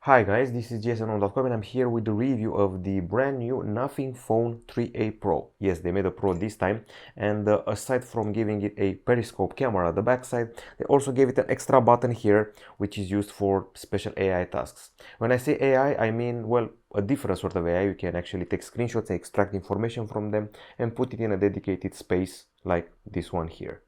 Hi guys, this is GSMDome.com and I'm here with the review of the brand new Nothing Phone 3A Pro. Yes, they made a Pro this time, and aside from giving it a periscope camera at the backside, they also gave it an extra button here, which is used for special AI tasks. When I say AI, I mean, well, a different sort of AI. You can actually take screenshots, extract information from them, and put it in a dedicated space like this one here.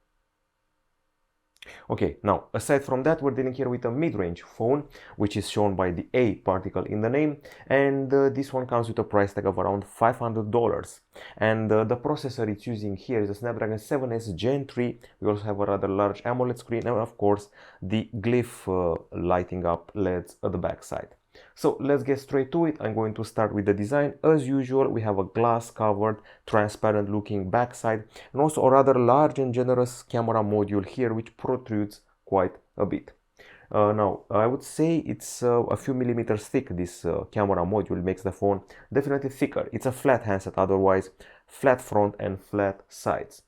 Okay, now aside from that, we're dealing here with a mid-range phone, which is shown by the A particle in the name, and this one comes with a price tag of around $500. And the processor it's using here is a Snapdragon 7S Gen 3. We also have a rather large AMOLED screen, and of course the Glyph lighting up LEDs at the back side. So let's get straight to it. I'm going to start with the design. As usual, we have a glass covered, transparent looking backside, and also a rather large and generous camera module here, which protrudes quite a bit. Now, I would say it's a few millimeters thick. This camera module makes the phone definitely thicker. It's a flat handset, otherwise flat front and flat sides.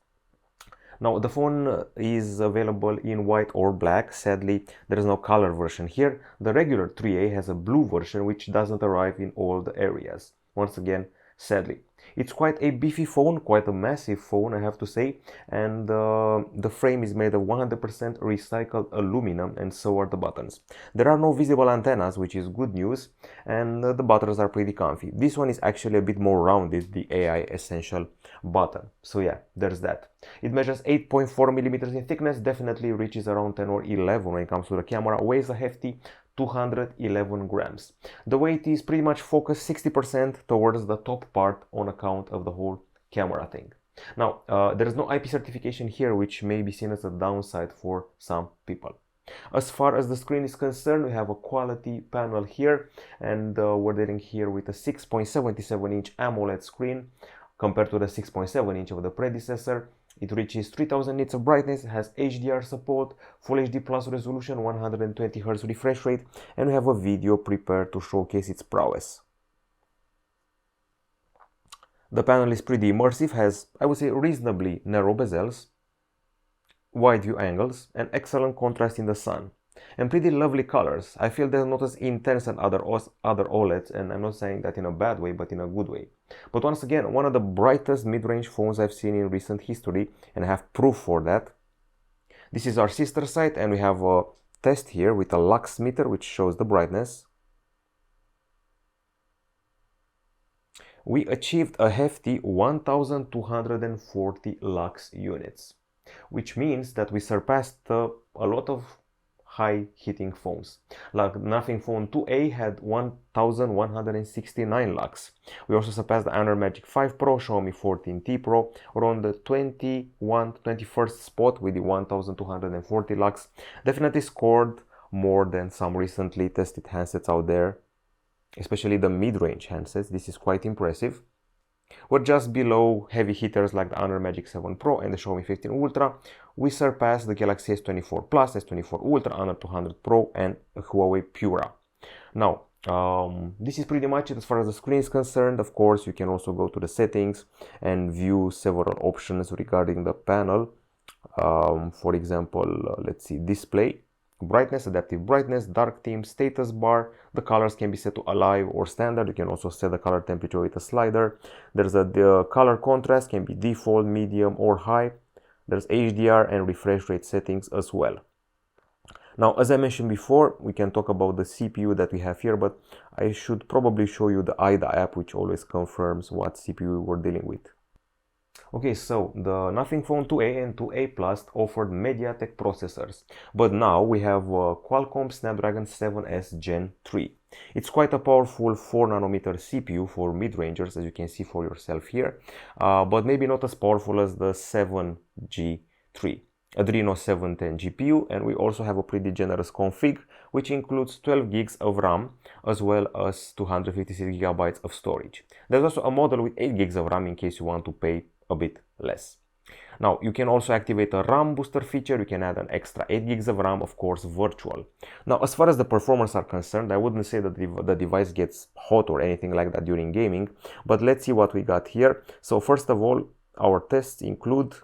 Now the phone is available in white or black. Sadly, there is no color version here. The regular 3A has a blue version which doesn't arrive in all the areas. Once again, sadly. It's quite a beefy phone, quite a massive phone, I have to say, and the frame is made of 100% recycled aluminum, and so are the buttons. There are no visible antennas, which is good news, and the buttons are pretty comfy. This one is actually a bit more rounded, the AI Essential button. So yeah, there's that. It measures 8.4 millimeters in thickness, definitely reaches around 10 or 11 when it comes to the camera, weighs a hefty 211 grams. The weight is pretty much focused 60% towards the top part on account of the whole camera thing. Now, there is no IP certification here, which may be seen as a downside for some people. As far as the screen is concerned, we have a quality panel here, and we're dealing here with a 6.77-inch AMOLED screen compared to the 6.7-inch of the predecessor. It reaches 3000 nits of brightness, has HDR support, Full HD Plus resolution, 120Hz refresh rate, and we have a video prepared to showcase its prowess. The panel is pretty immersive, has, I would say, reasonably narrow bezels, wide view angles, and excellent contrast in the sun. And pretty lovely colors. I feel they're not as intense as other OLEDs, and I'm not saying that in a bad way, but in a good way. But once again, one of the brightest mid-range phones I've seen in recent history, and I have proof for that. This is our sister site, and we have a test here with a lux meter, which shows the brightness. We achieved a hefty 1240 lux units, which means that we surpassed a lot of high hitting phones. Like Nothing Phone 2A had 1169 lux. We also surpassed the Honor Magic 5 Pro, Xiaomi 14T Pro, or on the 21st spot with the 1240 lux. Definitely scored more than some recently tested handsets out there, especially the mid-range handsets. This is quite impressive. We're just below heavy hitters like the Honor Magic 7 Pro and the Xiaomi 15 Ultra. We surpassed the Galaxy S24 Plus, S24 Ultra, Honor 200 Pro, and Huawei Pura. Now, this is pretty much it as far as the screen is concerned. Of course, you can also go to the settings and view several options regarding the panel. For example, let's see, display, brightness, adaptive brightness, dark theme, status bar. The colors can be set to alive or standard. You can also set the color temperature with a slider. The color contrast can be default, medium, or high. There's HDR and refresh rate settings as well. Now, as I mentioned before, we can talk about the CPU that we have here, but I should probably show you the IDA app, which always confirms what CPU we're dealing with. Okay, so the Nothing Phone 2A and 2A Plus offered MediaTek processors, but now we have Qualcomm Snapdragon 7S Gen 3. It's quite a powerful 4nm CPU for mid-rangers, as you can see for yourself here, but maybe not as powerful as the 7G3. Adreno 710 GPU, and we also have a pretty generous config, which includes 12 gigs of RAM as well as 256 gigabytes of storage. There's also a model with 8 gigs of RAM in case you want to pay a bit less. Now, you can also activate a RAM booster feature. You can add an extra 8 gigs of RAM, of course, virtual. Now, as far as the performance are concerned, I wouldn't say that the device gets hot or anything like that during gaming, but let's see what we got here. So first of all, our tests include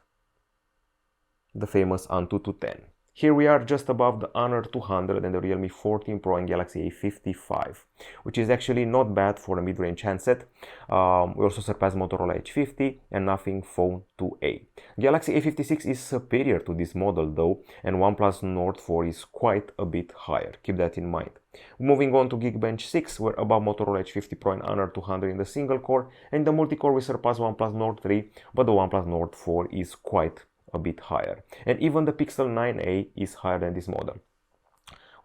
the famous Antutu 10. Here we are just above the Honor 200 and the Realme 14 Pro and Galaxy A55, which is actually not bad for a mid-range handset. We also surpassed Motorola H50 and Nothing Phone 2a. Galaxy A56 is superior to this model though, and OnePlus Nord 4 is quite a bit higher. Keep that in mind. Moving on to Geekbench 6, we're above Motorola H50 Pro and Honor 200 in the single core, and in the multi-core we surpass OnePlus Nord 3, but the OnePlus Nord 4 is quite a bit higher, and even the Pixel 9a is higher than this model.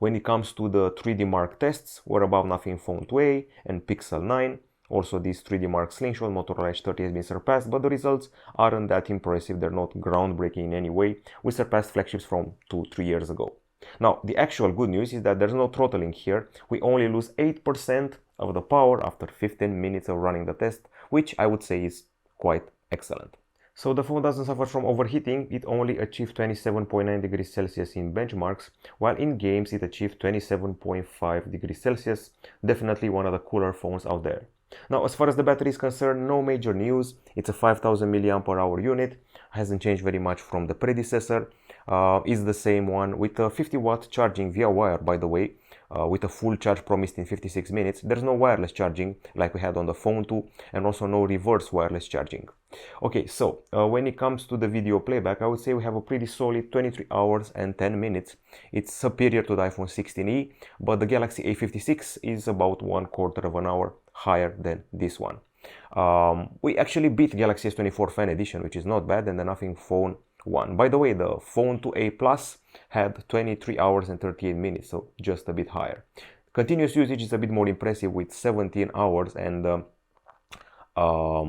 When it comes to the 3D Mark tests, we're above Nothing Phone 2a and Pixel 9. Also, this 3D Mark Slingshot Motorola H30 has been surpassed, but the results aren't that impressive. They're not groundbreaking in any way. We surpassed flagships from 2-3 years ago. Now, the actual good news is that there's no throttling here. We only lose 8% of the power after 15 minutes of running the test, which I would say is quite excellent. So the phone doesn't suffer from overheating. It only achieved 27.9 degrees Celsius in benchmarks, while in games it achieved 27.5 degrees Celsius. Definitely one of the cooler phones out there. Now, as far as the battery is concerned, no major news. It's a 5000 mAh unit, hasn't changed very much from the predecessor. Is the same one with a 50 watt charging via wire, by the way, with a full charge promised in 56 minutes. There's no wireless charging like we had on the Phone 2, and also no reverse wireless charging. Okay, so when it comes to the video playback, I would say we have a pretty solid 23 hours and 10 minutes. It's superior to the iPhone 16e, but the Galaxy A56 is about 1/4 of an hour higher than this one. We actually beat Galaxy S24 Fan Edition, which is not bad, and the Nothing Phone 1. By the way, the Phone 2a Plus had 23 hours and 38 minutes, so just a bit higher. Continuous usage is a bit more impressive with 17 hours and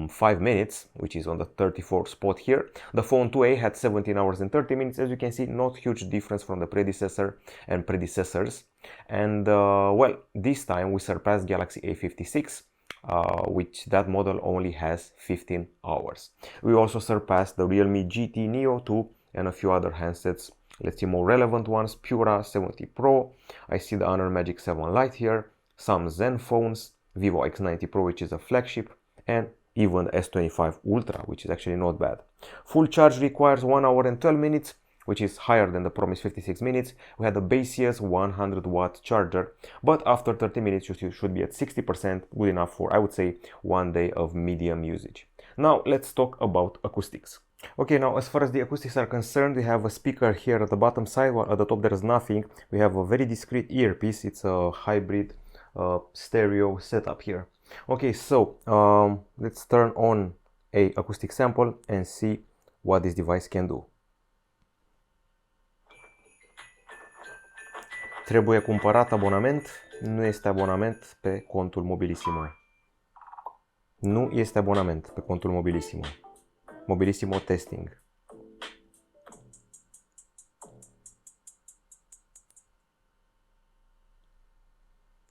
5 minutes, which is on the 34th spot here. The Phone 2a had 17 hours and 30 minutes. As you can see, not huge difference from the predecessor and predecessors. And well, this time we surpassed Galaxy A56, which that model only has 15 hours. We also surpassed the Realme GT Neo 2 and a few other handsets. Let's see more relevant ones. Pura 70 Pro. I see the Honor Magic 7 Lite here. Some Zen phones. Vivo X90 Pro, which is a flagship. And even the S25 Ultra, which is actually not bad. Full charge requires 1 hour and 12 minutes, which is higher than the promised 56 minutes. We had a base's 100 watt charger, but after 30 minutes you should be at 60%, good enough for, I would say, 1 day of medium usage. Now let's talk about acoustics. Okay, now as far as the acoustics are concerned, we have a speaker here at the bottom side, while at the top there is nothing. We have a very discreet earpiece. It's a hybrid stereo setup here. Okay, so let's turn on a acoustic sample and see what this device can do. Trebuie cumpărat abonament, nu este abonament pe contul Mobilissimo. Nu este abonament pe contul Mobilissimo. Mobilissimo testing.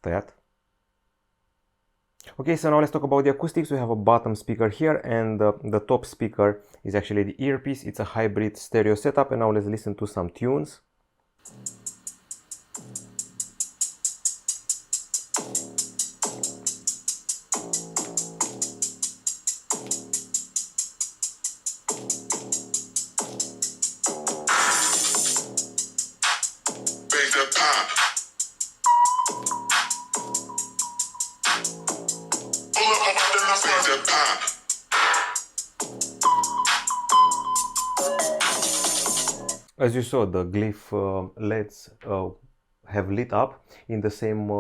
Tăiat. Okay, so now let's talk about the acoustics. We have a bottom speaker here, and the top speaker is actually the earpiece. It's a hybrid stereo setup, and now let's listen to some tunes. As you saw, the Glyph LEDs have lit up in the same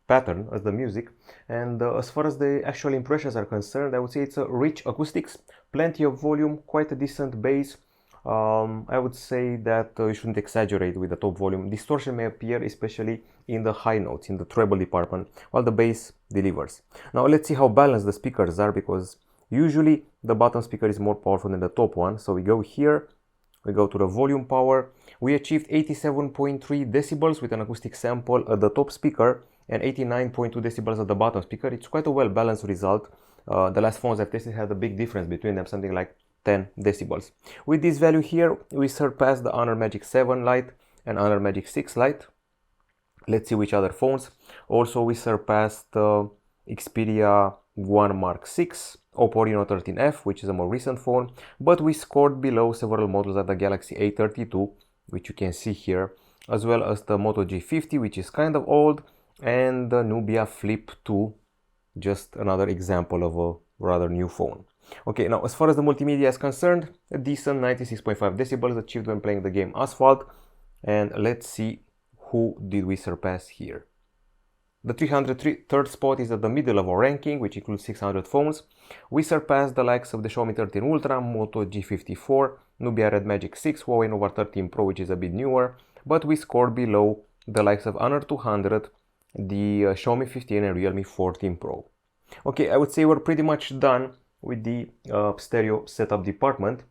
pattern as the music, and as far as the actual impressions are concerned, I would say it's a rich acoustics, plenty of volume, quite a decent bass. I would say that you shouldn't exaggerate with the top volume. Distortion may appear especially in the high notes, in the treble department, while the bass delivers. Now let's see how balanced the speakers are, because usually the bottom speaker is more powerful than the top one. So we go here, we go to the volume power. We achieved 87.3 decibels with an acoustic sample at the top speaker and 89.2 decibels at the bottom speaker. It's quite a well-balanced result. The last phones I've tested had a big difference between them, something like 10 decibels. With this value here, we surpassed the Honor Magic 7 Lite and Honor Magic 6 Lite. Let's see which other phones. Also, we surpassed Xperia 1 Mark 6, Oppo Reno 13F, which is a more recent phone, but we scored below several models at the Galaxy A32, which you can see here, as well as the Moto G50, which is kind of old, and the Nubia Flip 2, just another example of a rather new phone. Okay, now as far as the multimedia is concerned, a decent 96.5 decibels achieved when playing the game Asphalt, and let's see who did we surpass here. The 303rd spot is at the middle of our ranking, which includes 600 phones. We surpassed the likes of the Xiaomi 13 Ultra, Moto G54, Nubia Red Magic 6, Huawei Nova 13 Pro, which is a bit newer, but we scored below the likes of Honor 200, the Xiaomi 15 and Realme 14 Pro. Okay, I would say we're pretty much done with the stereo setup department,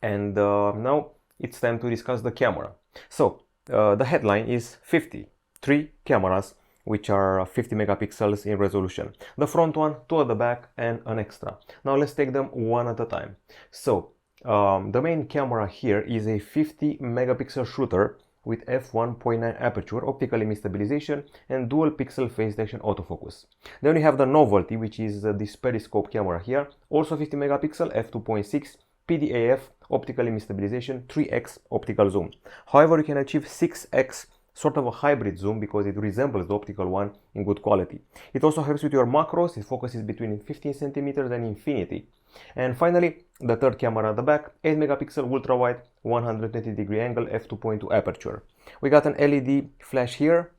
and now it's time to discuss the camera. So the headline is 53 cameras, which are 50 megapixels in resolution. The front one, two at the back, and an extra. Now let's take them one at a time. So the main camera here is a 50 megapixel shooter with f1.9 aperture, optical image stabilization, and dual pixel phase detection autofocus. Then we have the novelty, which is this periscope camera here, also 50 megapixel, f2.6, PDAF, optical image stabilization, 3x optical zoom. However, you can achieve 6x, sort of a hybrid zoom, because it resembles the optical one in good quality. It also helps with your macros. It focuses between 15 centimeters and infinity. And finally, the third camera at the back, 8 megapixel ultra wide, 120-degree angle, f2.2 aperture. We got an LED flash here,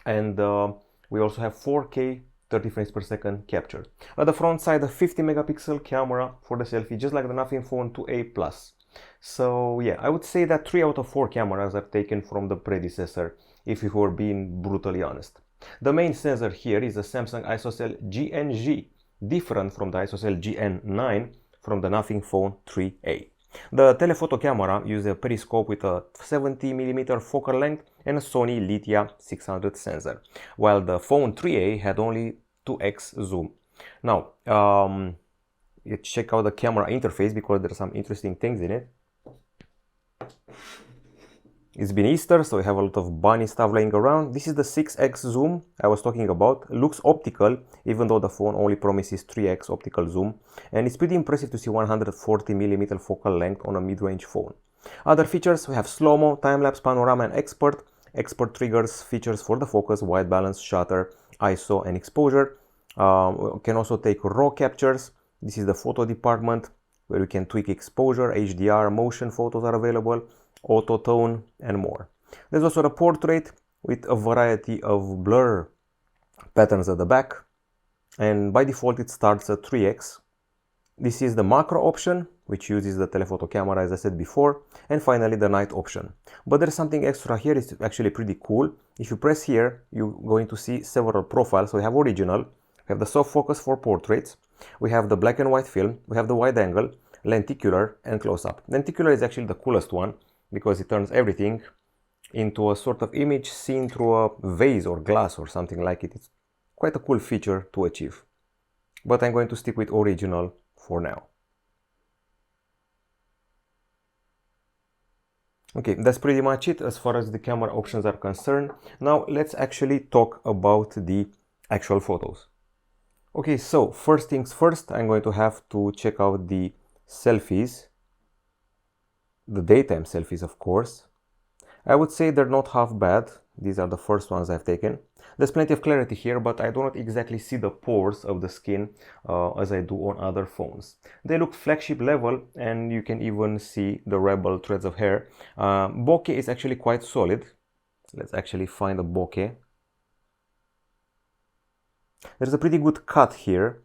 and we also have 4K 30 frames per second capture. At the front side, a 50 megapixel camera for the selfie, just like the Nothing Phone 2A Plus. So yeah, I would say that 3 out of 4 cameras are taken from the predecessor, if we were being brutally honest. The main sensor here is the Samsung ISOCELL GNG, different from the ISOCELL GN9 from the Nothing Phone 3A. The telephoto camera uses a periscope with a 70mm focal length and a Sony Lithia 600 sensor, while the Phone 3A had only 2x zoom. Now, let's check out the camera interface, because there are some interesting things in it. It's been Easter, so we have a lot of bunny stuff laying around. This is the 6x zoom I was talking about. Looks optical, even though the phone only promises 3x optical zoom. And it's pretty impressive to see 140mm focal length on a mid-range phone. Other features, we have slow-mo, time-lapse, panorama, and expert. Expert triggers features for the focus, white balance, shutter, ISO, and exposure. We can also take raw captures. This is the photo department, where we can tweak exposure, HDR, motion photos are available, auto tone, and more. There's also the portrait with a variety of blur patterns at the back, and by default it starts at 3x. This is the macro option, which uses the telephoto camera, as I said before, and finally the night option. But there's something extra here. It's actually pretty cool. If you press here, you're going to see several profiles. So we have original, we have the soft focus for portraits, we have the black and white film, we have the wide angle, lenticular, and close-up. Lenticular is actually the coolest one, because it turns everything into a sort of image seen through a vase or glass or something like it. It's quite a cool feature to achieve. But I'm going to stick with original for now. Okay, that's pretty much it as far as the camera options are concerned. Now let's actually talk about the actual photos. Okay, so first things first, I'm going to have to check out the selfies. The daytime selfies, of course. I would say they're not half bad. These are the first ones I've taken. There's plenty of clarity here, but I do not exactly see the pores of the skin as I do on other phones. They look flagship level, and you can even see the rebel threads of hair. Bokeh is actually quite solid. Let's actually find a bokeh. There's a pretty good cut here.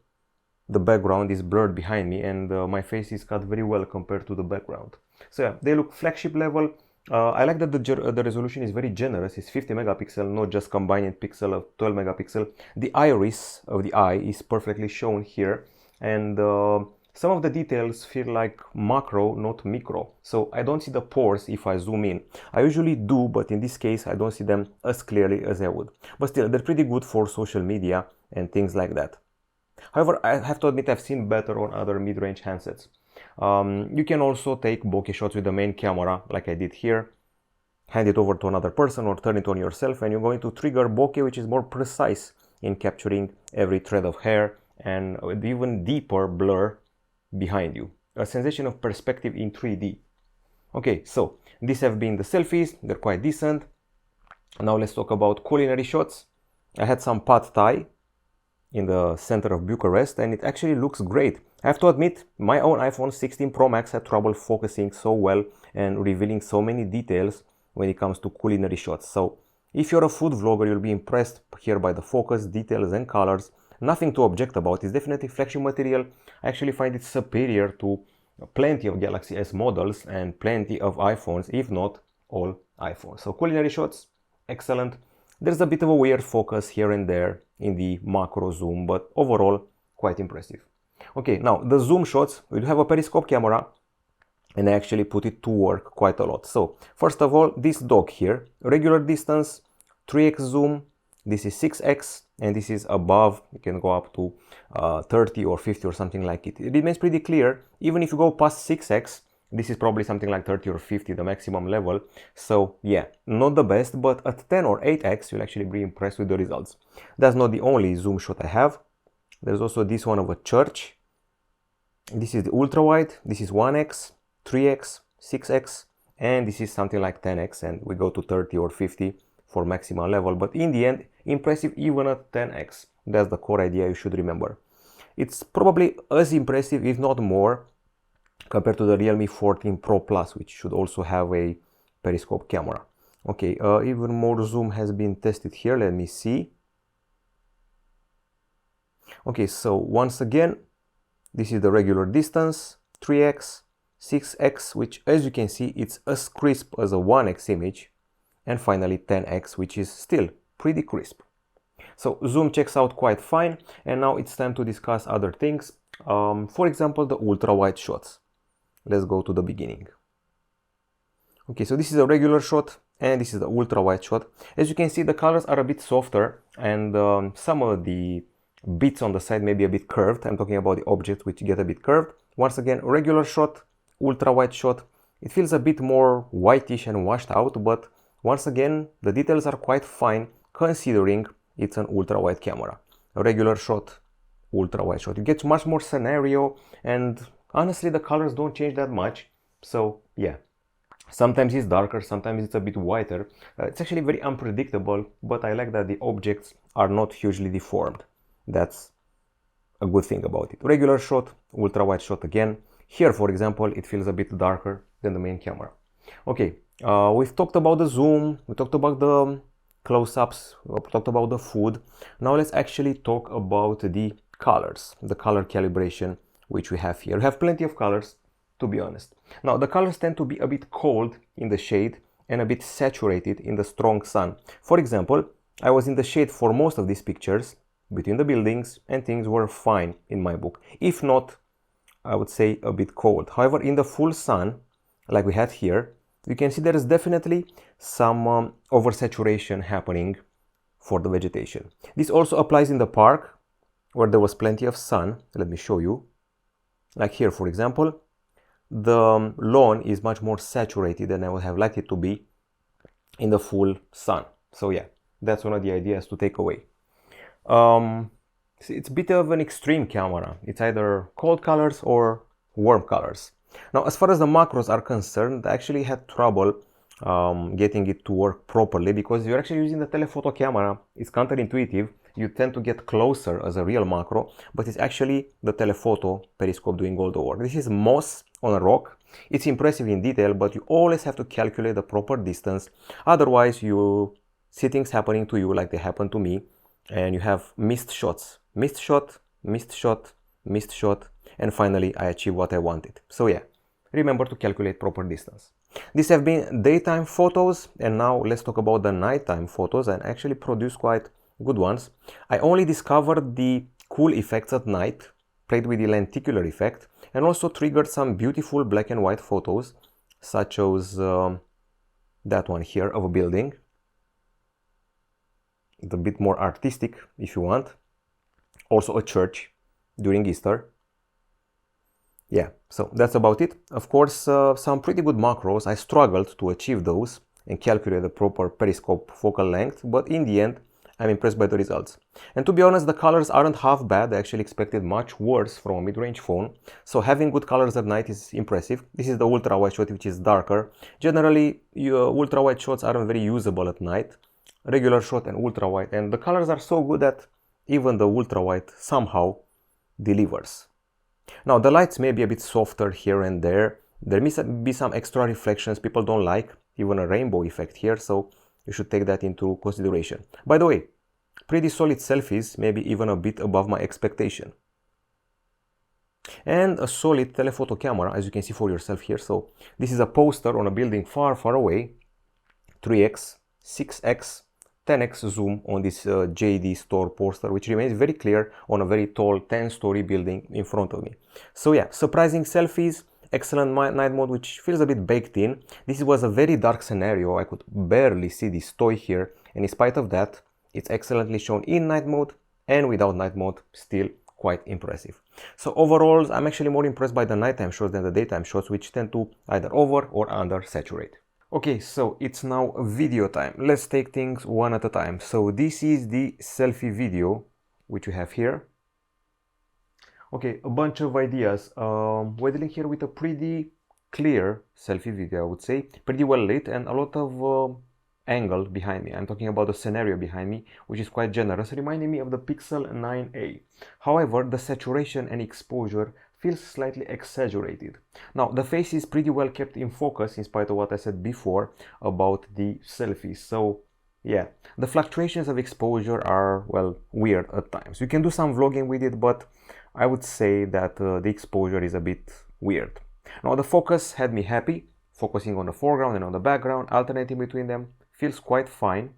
The background is blurred behind me, and my face is cut very well compared to the background. So yeah, they look flagship level. I like that the resolution is very generous. It's 50 megapixel, not just combined pixel of 12 megapixel. The iris of the eye is perfectly shown here, and some of the details feel like macro, not micro. So I don't see the pores if I zoom in. I usually do, but in this case I don't see them as clearly as I would. But still, they're pretty good for social media and things like that. However, I have to admit I've seen better on other mid-range handsets. You can also take bokeh shots with the main camera, like I did here, hand it over to another person or turn it on yourself, and you're going to trigger bokeh, which is more precise in capturing every thread of hair and with even deeper blur behind you. A sensation of perspective in 3D. Okay, so These have been the selfies, they're quite decent. Now let's talk about culinary shots. I had some pad thai in the center of Bucharest and it actually looks great. I have to admit, my own iPhone 16 Pro Max had trouble focusing so well and revealing so many details when it comes to culinary shots. So if you're a food vlogger, you'll be impressed here by the focus, details and colors. Nothing to object about. It's definitely flagship material. I actually find it superior to plenty of Galaxy S models and plenty of iPhones, if not all iPhones. So culinary shots, excellent. There's a bit of a weird focus here and there in the macro zoom, but overall quite impressive. Okay, now the zoom shots, we do have a periscope camera and I actually put it to work quite a lot. So first of all, this dog here, regular distance, 3x zoom, this is 6x, and this is above, you can go up to 30 or 50 or something like it. It remains pretty clear. Even if you go past 6x, this is probably something like 30 or 50, the maximum level. So yeah, not the best, but at 10 or 8x, you'll actually be impressed with the results. That's not the only zoom shot I have. There's also this one of a church. This is the ultra wide, this is 1x, 3x, 6x, and this is something like 10x, and we go to 30 or 50 for maximum level, but in the end, impressive even at 10x. That's the core idea you should remember. It's probably as impressive, if not more, compared to the Realme 14 Pro Plus, which should also have a periscope camera. Okay, even more zoom has been tested here. Let me see. Okay, so once again, this is the regular distance, 3x, 6x, which as you can see, it's as crisp as a 1x image. And finally 10x, which is still pretty crisp. So zoom checks out quite fine. And now it's time to discuss other things. For example, the ultra wide shots. Let's go to the beginning. Okay, so this is a regular shot and this is the ultra wide shot. As you can see, the colors are a bit softer and some of the bits on the side may be a bit curved. I'm talking about the objects which get a bit curved. Once again, regular shot, ultra wide shot. It feels a bit more whitish and washed out, but once again, the details are quite fine considering it's an ultra wide camera. A regular shot, ultra wide shot. You get much more scenario and honestly the colors don't change that much. So yeah, sometimes it's darker, sometimes it's a bit whiter. It's actually very unpredictable, but I like that the objects are not hugely deformed. That's a good thing about it. Regular shot, ultra wide shot again. Here, for example, it feels a bit darker than the main camera. Okay, we've talked about the zoom, we talked about the close-ups, we talked about the food. Now let's actually talk about the colors, the color calibration which we have here. We have plenty of colors, to be honest. Now the colors tend to be a bit cold in the shade and a bit saturated in the strong sun. For example, I was in the shade for most of these pictures between the buildings and things were fine in my book. If not, I would say a bit cold. However, in the full sun, like we had here, you can see there is definitely some oversaturation happening for the vegetation. This also applies in the park where there was plenty of sun. Let me show you. Like here, for example, the lawn is much more saturated than I would have liked it to be in the full sun. So yeah, that's one of the ideas to take away. It's a bit of an extreme camera. It's either cold colors or warm colors. Now, as far as the macros are concerned, I actually had trouble getting it to work properly because you're actually using the telephoto camera. It's counterintuitive. You tend to get closer as a real macro, but it's actually the telephoto periscope doing all the work. This is moss on a rock. It's impressive in detail, but you always have to calculate the proper distance. Otherwise, you see things happening to you like they happen to me, and you have missed shots. Missed shot, missed shot, missed shot, and finally I achieved what I wanted. So yeah, remember to calculate proper distance. These have been daytime photos, and now let's talk about the nighttime photos, and actually produce quite good ones. I only discovered the cool effects at night, played with the lenticular effect, and also triggered some beautiful black and white photos, such as that one here of a building. It's a bit more artistic if you want. Also a church during Easter. Yeah, so that's about it. Of course, some pretty good macros. I struggled to achieve those and calculate the proper periscope focal length, but in the end, I'm impressed by the results. And to be honest, the colors aren't half bad. I actually expected much worse from a mid-range phone. So having good colors at night is impressive. This is the ultra-wide shot, which is darker. Generally, your ultra-wide shots aren't very usable at night. Regular shot and ultra-wide. And the colors are so good that even the ultra-wide somehow delivers. Now, the lights may be a bit softer here and there. There may be some extra reflections people don't like, even a rainbow effect here, so you should take that into consideration. By the way, pretty solid selfies, maybe even a bit above my expectation. And a solid telephoto camera, as you can see for yourself here. So this is a poster on a building far, far away. 3x, 6x, 10x zoom on this JD store poster, which remains very clear on a very tall 10-story building in front of me. So yeah, surprising selfies, excellent night mode, which feels a bit baked in. This was a very dark scenario. I could barely see this toy here, and in spite of that, it's excellently shown in night mode and without night mode, still quite impressive. So overall, I'm actually more impressed by the nighttime shots than the daytime shots, which tend to either over or under saturate. Okay, so it's now video time. Let's take things one at a time. So this is the selfie video, which you have here. Okay, a bunch of ideas. We're dealing here with a pretty clear selfie video, I would say. Pretty well lit and a lot of angle behind me. I'm talking about the scenario behind me, which is quite generous, reminding me of the Pixel 9a. However, the saturation and exposure feels slightly exaggerated. Now, the face is pretty well kept in focus in spite of what I said before about the selfies. So yeah, the fluctuations of exposure are, well, weird at times. You can do some vlogging with it, but I would say that the exposure is a bit weird. Now, the focus had me happy, focusing on the foreground and on the background, alternating between them, feels quite fine.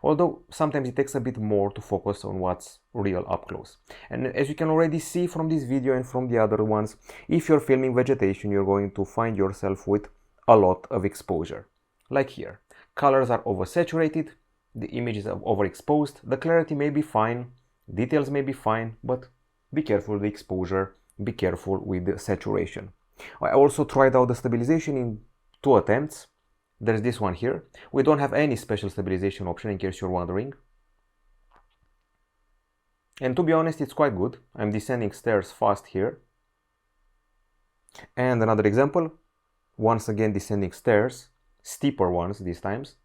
Although sometimes it takes a bit more to focus on what's real up close. And as you can already see from this video and from the other ones, if you're filming vegetation, you're going to find yourself with a lot of exposure. Like here, colors are oversaturated, the image is overexposed, the clarity may be fine, details may be fine, but be careful with the exposure, be careful with the saturation. I also tried out the stabilization in 2 attempts. There's this one here. We don't have any special stabilization option in case you're wondering. And to be honest, it's quite good. I'm descending stairs fast here. And another example, once again descending stairs, steeper ones these times.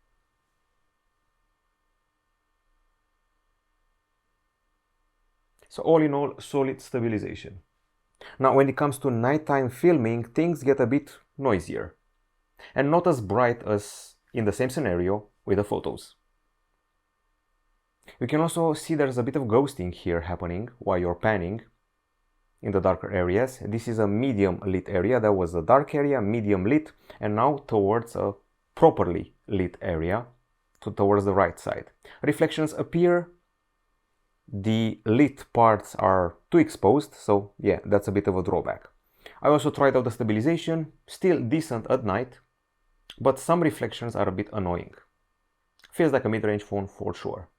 So all in all, solid stabilization. Now when it comes to nighttime filming, things get a bit noisier. And not as bright as in the same scenario with the photos. You can also see there's a bit of ghosting here happening while you're panning in the darker areas. This is a medium lit area. That was a dark area, medium lit, and now towards a properly lit area, towards the right side. Reflections appear. The lit parts are too exposed, so yeah, that's a bit of a drawback. I also tried out the stabilization, still decent at night, but some reflections are a bit annoying. Feels like a mid-range phone for sure.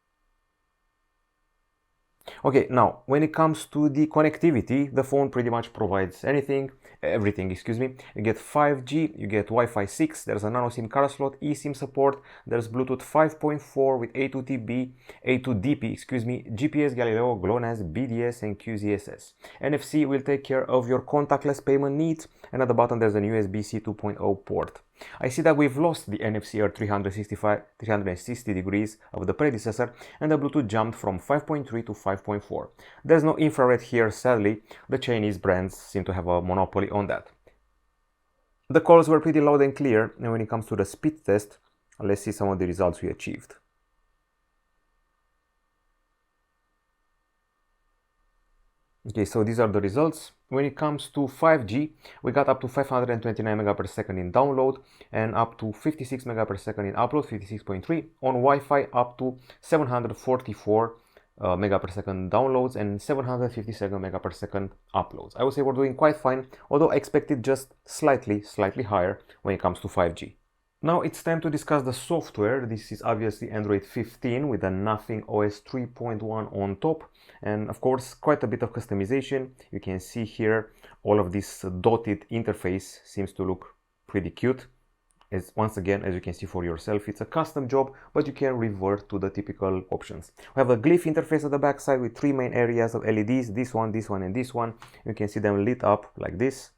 Okay, now when it comes to the connectivity, the phone pretty much provides everything, excuse me. You get 5G, you get Wi-Fi 6, there's a nano SIM card slot, eSIM support, there's Bluetooth 5.4 with A2DP, excuse me, GPS, Galileo, GLONASS, BDS and QZSS. NFC will take care of your contactless payment needs, and at the bottom there's a USB-C 2.0 port. I see that we've lost the NFC at 360 degrees of the predecessor, and the Bluetooth jumped from 5.3 to 5.4. There's no infrared here, sadly. The Chinese brands seem to have a monopoly on that. The calls were pretty loud and clear, and when it comes to the speed test, let's see some of the results we achieved. Okay, so these are the results. When it comes to 5G, we got up to 529 megapers in download and up to 56 megapers in upload, 56.3. On Wi-Fi, up to 744 megapers downloads and 757 megapers uploads. I would say we're doing quite fine, although I expected just slightly higher when it comes to 5G. Now it's time to discuss the software. This is obviously Android 15 with a Nothing OS 3.1 on top, and of course quite a bit of customization. You can see here all of this dotted interface seems to look pretty cute. Once again, as you can see for yourself, it's a custom job, but you can revert to the typical options. We have a Glyph interface at the back side with 3 main areas of LEDs, this one, and this one. You can see them lit up like this.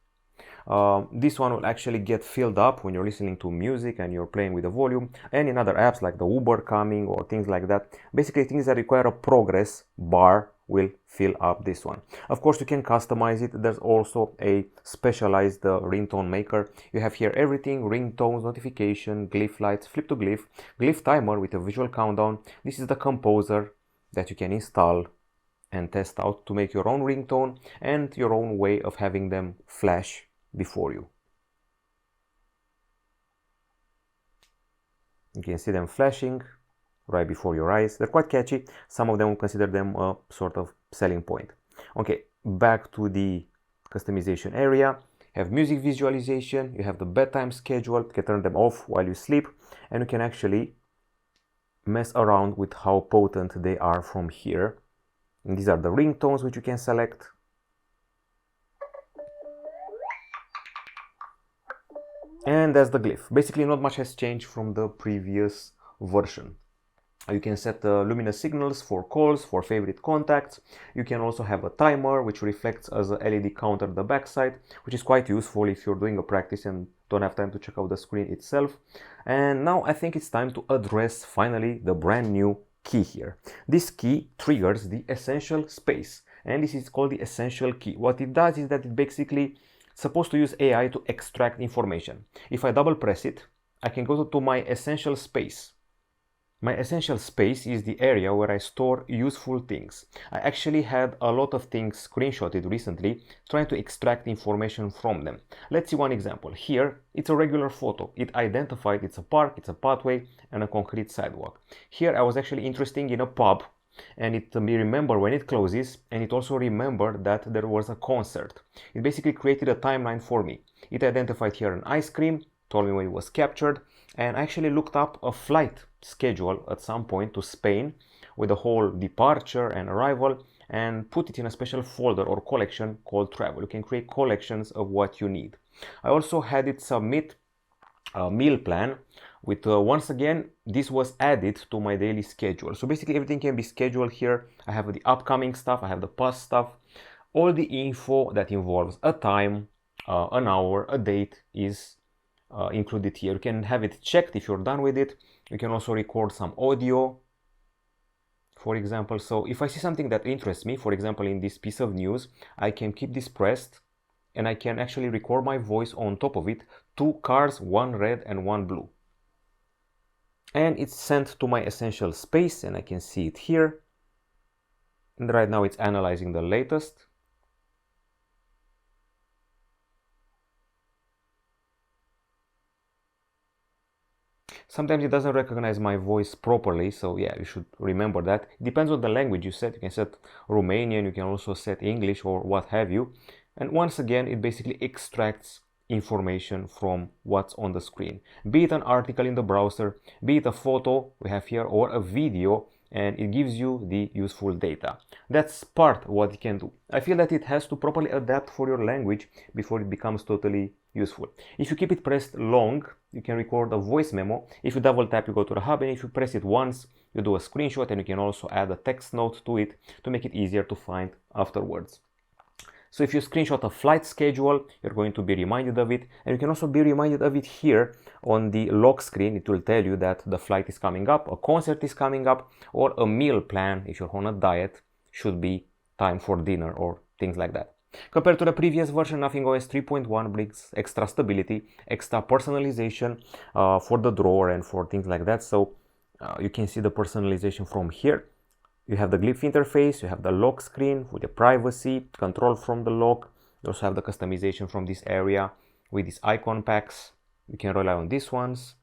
This one will actually get filled up when you're listening to music and you're playing with the volume, and in other apps like the Uber coming or things like that. Basically things that require a progress bar will fill up this one. Of course you can customize it. There's also a specialized ringtone maker. You have here everything: ringtones, notification, Glyph lights, flip to Glyph, Glyph timer with a visual countdown. This is the composer that you can install and test out to make your own ringtone and your own way of having them flash before you. You can see them flashing right before your eyes. They're quite catchy. Some of them will consider them a sort of selling point. Okay, back to the customization area. You have music visualization, you have the bedtime schedule. You can turn them off while you sleep, and you can actually mess around with how potent they are from here. And these are the ringtones which you can select. And that's the Glyph. Basically not much has changed from the previous version. You can set luminous signals for calls, for favorite contacts. You can also have a timer which reflects as a LED counter at the backside, which is quite useful if you're doing a practice and don't have time to check out the screen itself. And now I think it's time to address finally the brand new key here. This key triggers the essential space, and this is called the essential key. What it does is that it basically supposed to use AI to extract information. If I double press it, I can go to my essential space. My essential space is the area where I store useful things. I actually had a lot of things screenshotted recently, trying to extract information from them. Let's see one example. Here, it's a regular photo. It identified it's a park, it's a pathway, and a concrete sidewalk. Here, I was actually interested in a pub, and it remembered when it closes, and it also remembered that there was a concert. It basically created a timeline for me. It identified here an ice cream, told me when it was captured, and I actually looked up a flight schedule at some point to Spain with the whole departure and arrival, and put it in a special folder or collection called travel. You can create collections of what you need. I also had it submit a meal plan with once again this was added to my daily schedule. So basically everything can be scheduled here. I have the upcoming stuff, I have the past stuff, all the info that involves a time, an hour, a date is included here. You can have it checked if you're done with it. You can also record some audio, for example. So if I see something that interests me, for example in this piece of news, I can keep this pressed and I can actually record my voice on top of it. 2 cars, 1 red and 1 blue. And it's sent to my essential space, and I can see it here. And right now it's analyzing the latest. Sometimes it doesn't recognize my voice properly, so yeah, you should remember that. It depends on the language you set. You can set Romanian, you can also set English or what have you. And once again, it basically extracts information from what's on the screen. Be it an article in the browser, be it a photo we have here, or a video, and it gives you the useful data. That's part of what it can do. I feel that it has to properly adapt for your language before it becomes totally useful. If you keep it pressed long, you can record a voice memo. If you double tap, you go to the hub, and if you press it once, you do a screenshot, and you can also add a text note to it to make it easier to find afterwards. So if you screenshot a flight schedule, you're going to be reminded of it, and you can also be reminded of it here on the lock screen. It will tell you that the flight is coming up, a concert is coming up, or a meal plan, if you're on a diet, should be time for dinner or things like that. Compared to the previous version, Nothing OS 3.1 brings extra stability, extra personalization for the drawer and for things like that. So you can see the personalization from here. You have the Glyph interface, you have the lock screen with the privacy, control from the lock. You also have the customization from this area with these icon packs. You can rely on these ones.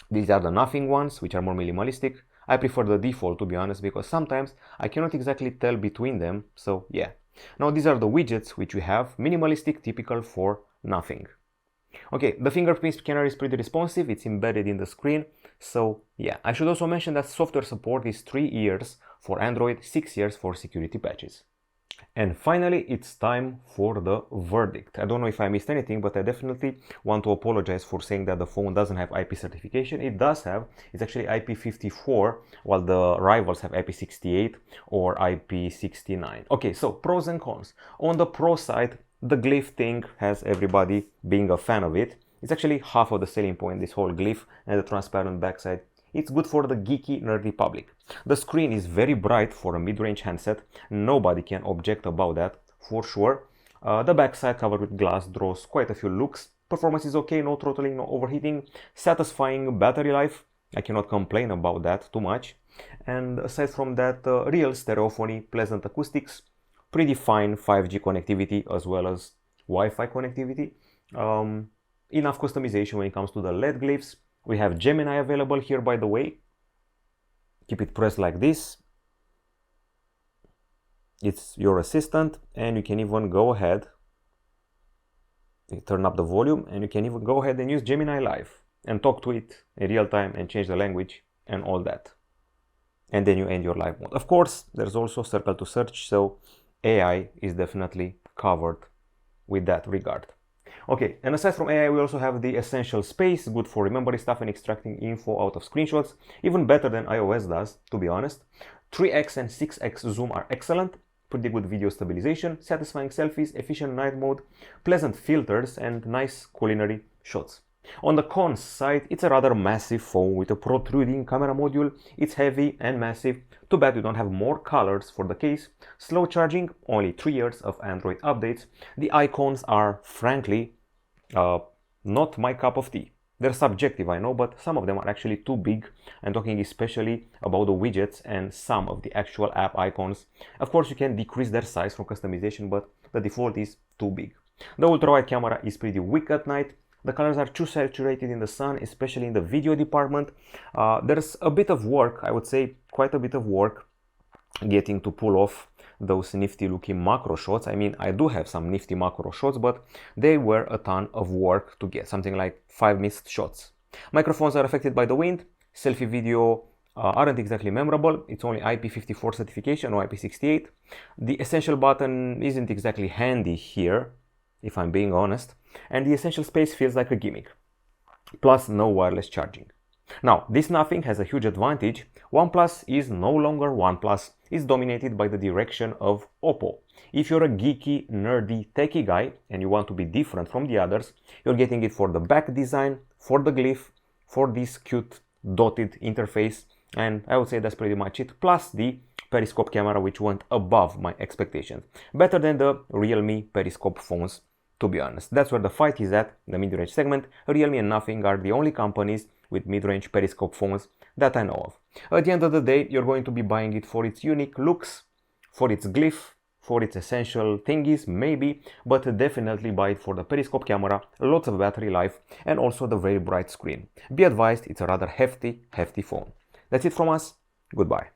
These are the Nothing ones, which are more minimalistic. I prefer the default, to be honest, because sometimes I cannot exactly tell between them. So yeah. Now these are the widgets which we have, minimalistic, typical for Nothing. Okay, the fingerprint scanner is pretty responsive, it's embedded in the screen. So yeah, I should also mention that software support is 3 years for Android, 6 years for security patches. And finally, it's time for the verdict. I don't know if I missed anything, but I definitely want to apologize for saying that the phone doesn't have IP certification. It does have. It's actually IP54, while the rivals have IP68 or IP69. Okay, so pros and cons. On the pro side, the Glyph thing has everybody being a fan of it. It's actually half of the selling point, this whole Glyph and the transparent backside. It's good for the geeky, nerdy public. The screen is very bright for a mid-range handset. Nobody can object about that, for sure. The backside covered with glass draws quite a few looks. Performance is okay, no throttling, no overheating. Satisfying battery life. I cannot complain about that too much. And aside from that, real stereophony, pleasant acoustics, pretty fine 5G connectivity as well as Wi-Fi connectivity. Enough customization when it comes to the LED glyphs. We have Gemini available here, by the way. Keep it pressed like this. It's your assistant, and you can even go ahead, you turn up the volume, and you can even go ahead and use Gemini Live and talk to it in real time and change the language and all that. And then you end your live mode. Of course, there's also circle to search, so AI is definitely covered with that regard. Okay, and aside from AI, we also have the essential space, good for remembering stuff and extracting info out of screenshots, even better than iOS does, to be honest. 3x and 6x zoom are excellent, pretty good video stabilization, satisfying selfies, efficient night mode, pleasant filters, and nice culinary shots. On the cons side, it's a rather massive phone with a protruding camera module. It's heavy and massive. Too bad you don't have more colors for the case. Slow charging, only 3 years of Android updates. The icons are frankly not my cup of tea. They're subjective, I know, but some of them are actually too big. I'm talking especially about the widgets and some of the actual app icons. Of course, you can decrease their size from customization, but the default is too big. The ultra-wide camera is pretty weak at night. The colors are too saturated in the sun, especially in the video department. There's a bit of work, I would say quite a bit of work, getting to pull off those nifty looking macro shots. I mean, I do have some nifty macro shots, but they were a ton of work to get, something like 5 missed shots. Microphones are affected by the wind. Selfie video aren't exactly memorable. It's only IP54 certification or IP68. The essential button isn't exactly handy here, if I'm being honest, and the essential space feels like a gimmick. Plus, no wireless charging. Now, this nothing has a huge advantage. OnePlus is no longer OnePlus. It's dominated by the direction of Oppo. If you're a geeky, nerdy, techie guy and you want to be different from the others, you're getting it for the back design, for the Glyph, for this cute dotted interface, and I would say that's pretty much it, plus the periscope camera, which went above my expectations. Better than the Realme periscope phones, to be honest. That's where the fight is at, the mid-range segment. Realme and Nothing are the only companies with mid-range periscope phones that I know of. At the end of the day, you're going to be buying it for its unique looks, for its Glyph, for its essential thingies, maybe, but definitely buy it for the periscope camera, lots of battery life, and also the very bright screen. Be advised, it's a rather hefty phone. That's it from us. Goodbye.